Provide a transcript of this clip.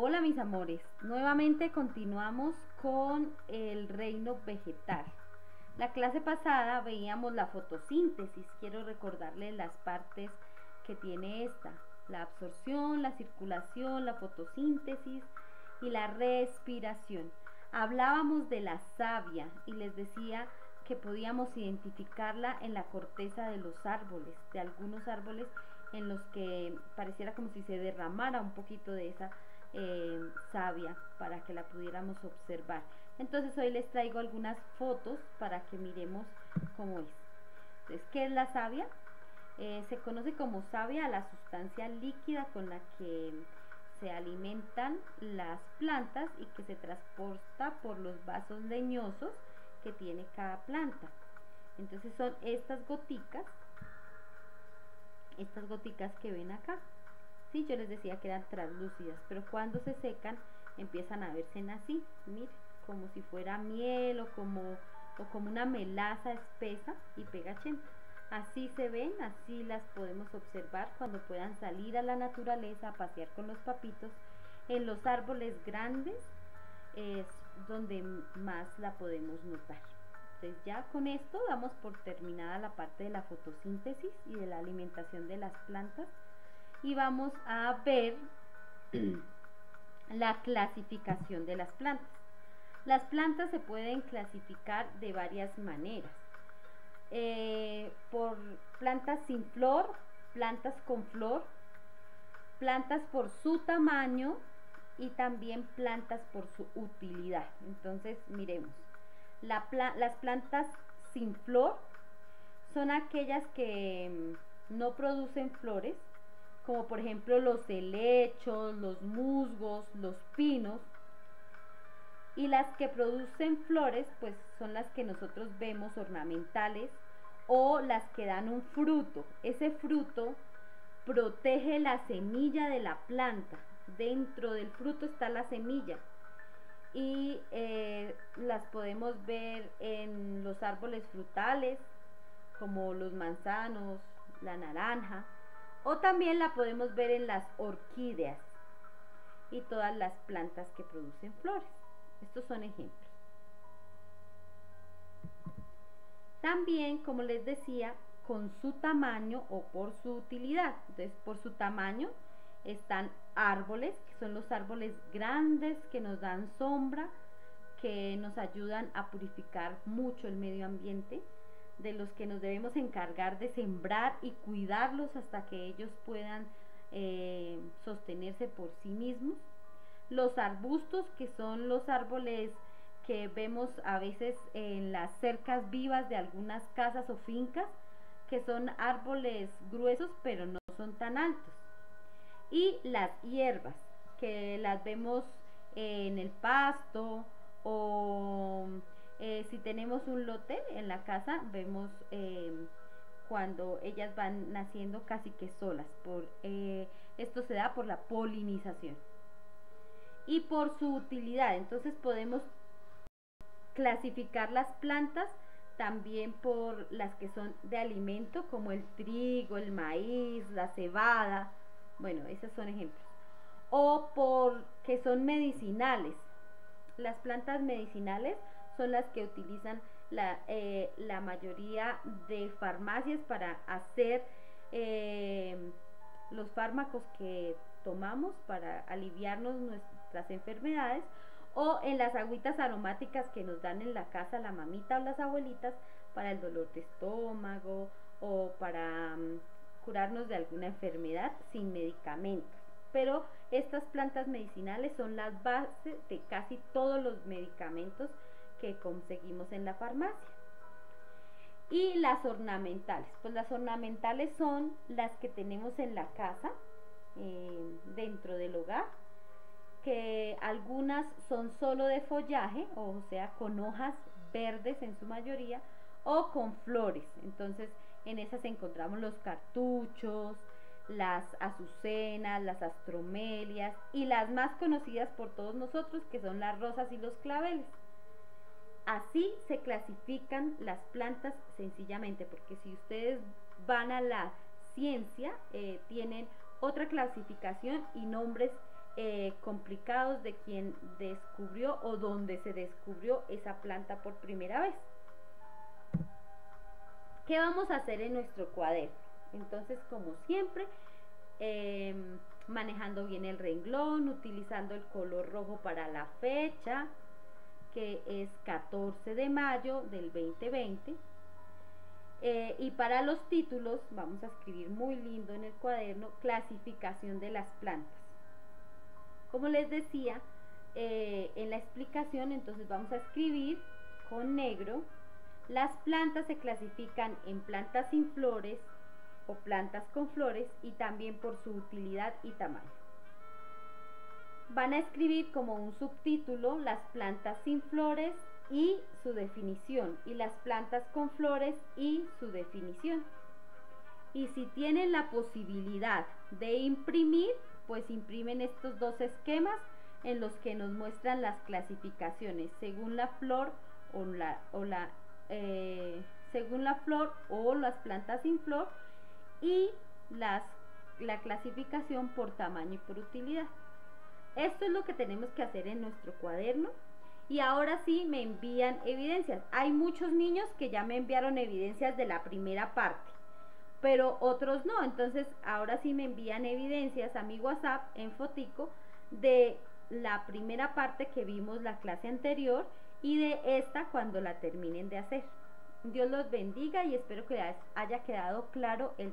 Hola mis amores, nuevamente continuamos con el reino vegetal. La clase pasada veíamos la fotosíntesis. Quiero recordarles las partes que tiene esta: la absorción, la circulación, la fotosíntesis y la respiración. Hablábamos de la savia y les decía que podíamos identificarla en la corteza de los árboles, de algunos árboles en los que pareciera como si se derramara un poquito de esa savia para que la pudiéramos observar. Entonces hoy les traigo algunas fotos para que miremos cómo es. Entonces, ¿qué es la savia? Se conoce como savia a la sustancia líquida con la que se alimentan las plantas y que se transporta por los vasos leñosos que tiene cada planta. Entonces son estas goticas que ven acá. Sí, yo les decía que eran translúcidas, pero cuando se secan empiezan a verse así, miren, como si fuera miel o como una melaza espesa y pegachenta. Así se ven, así las podemos observar cuando puedan salir a la naturaleza a pasear con los papitos. En los árboles grandes es donde más la podemos notar. Entonces ya con esto damos por terminada la parte de la fotosíntesis y de la alimentación de las plantas, y vamos a ver la clasificación de las plantas. Las plantas se pueden clasificar de varias maneras, por plantas sin flor, plantas con flor, plantas por su tamaño y también plantas por su utilidad. Entonces miremos, las plantas sin flor son aquellas que no producen flores, como por ejemplo los helechos, los musgos, los pinos. Y las que producen flores pues son las que nosotros vemos ornamentales, o las que dan un fruto. Ese fruto protege la semilla de la planta. Dentro del fruto está la semilla, y las podemos ver en los árboles frutales como los manzanos, la naranja, o también la podemos ver en las orquídeas y todas las plantas que producen flores. Estos son ejemplos. También, como les decía, con su tamaño o por su utilidad. Entonces, por su tamaño están árboles, que son los árboles grandes que nos dan sombra, que nos ayudan a purificar mucho el medio ambiente, de los que nos debemos encargar de sembrar y cuidarlos hasta que ellos puedan sostenerse por sí mismos. Los arbustos, que son los árboles que vemos a veces en las cercas vivas de algunas casas o fincas, que son árboles gruesos pero no son tan altos. Y las hierbas, que las vemos en el pasto, o si tenemos un lote en la casa, vemos cuando ellas van naciendo casi que solas. Esto se da por la polinización. Y por su utilidad, entonces podemos clasificar las plantas también por las que son de alimento, como el trigo, el maíz, la cebada. Bueno, esos son ejemplos. O por que son medicinales. Las plantas medicinales son las que utilizan la mayoría de farmacias para hacer los fármacos que tomamos para aliviarnos nuestras enfermedades, o en las agüitas aromáticas que nos dan en la casa la mamita o las abuelitas para el dolor de estómago, o para curarnos de alguna enfermedad sin medicamentos. Pero estas plantas medicinales son las bases de casi todos los medicamentos que conseguimos en la farmacia. Y las ornamentales, pues las ornamentales son las que tenemos en la casa, dentro del hogar, que algunas son solo de follaje, o sea, con hojas verdes en su mayoría, o con flores. Entonces en esas encontramos los cartuchos, las azucenas, las astromelias, y las más conocidas por todos nosotros, que son las rosas y los claveles. Así se clasifican las plantas sencillamente, porque si ustedes van a la ciencia, tienen otra clasificación y nombres complicados de quien descubrió o donde se descubrió esa planta por primera vez. ¿Qué vamos a hacer en nuestro cuaderno? Entonces, como siempre, manejando bien el renglón, utilizando el color rojo para la fecha, que es 14 de mayo del 2020. Y para los títulos vamos a escribir muy lindo en el cuaderno: clasificación de las plantas. Como les decía en la explicación, entonces vamos a escribir con negro: las plantas se clasifican en plantas sin flores o plantas con flores, y también por su utilidad y tamaño. Van a escribir como un subtítulo las plantas sin flores y su definición, y las plantas con flores y su definición. Y si tienen la posibilidad de imprimir, pues imprimen estos dos esquemas en los que nos muestran las clasificaciones según la flor según la flor o las plantas sin flor, y la clasificación por tamaño y por utilidad. Esto es lo que tenemos que hacer en nuestro cuaderno. Y ahora sí me envían evidencias. Hay muchos niños que ya me enviaron evidencias de la primera parte, pero otros no. Entonces ahora sí me envían evidencias a mi WhatsApp en fotico de la primera parte que vimos la clase anterior y de esta cuando la terminen de hacer. Dios los bendiga y espero que les haya quedado claro el